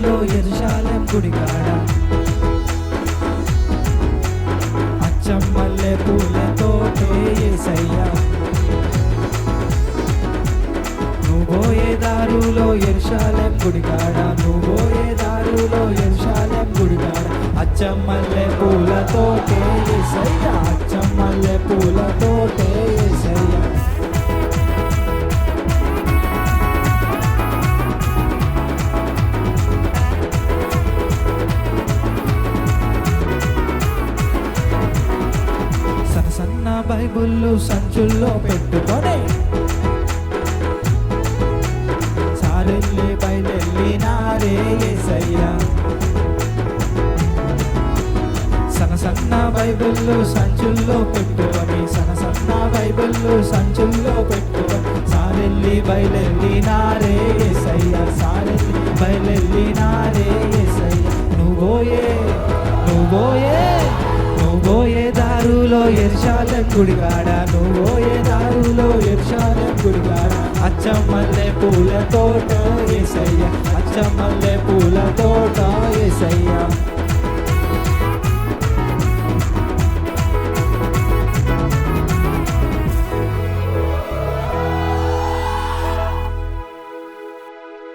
దారులో యెరూషలేం గుడికాడ అచ్చం మల్లె పూలతోటే యేసయ్యా నువ్వు పోయే దారులో యెరూషలేం గుడికాడ నువ్వు పోయే దారులో యెరూషలేం గుడికాడ అచ్చం మల్లె పూలతోటే యేసయ్యా అచ్చం మల్లె పూలతోటే యేసయ్యా సన్న బైబుల్లు సంచుల్లో పెట్టుకొని సారెల్లి బయలెళ్ళినారే యేసయ్యా సన్న బైబిళ్ళు సంచుల్లో పెట్టుకొని సన్న బైబిళ్ళు సంచుల్లో పెట్టుకొని సారెల్లి బయలెళ్ళినారే యేసయ్యా సారెల్లి బయలెళ్ళినారే యేసయ్యా నువ్వు పోయే దారులో యెరూషలేం గుడికాడ నువ్వు పోయే దారులో యెరూషలేం గుడికాడ అచ్చం మల్లె పూలతోట యేసయ్యా అచ్చం మల్లె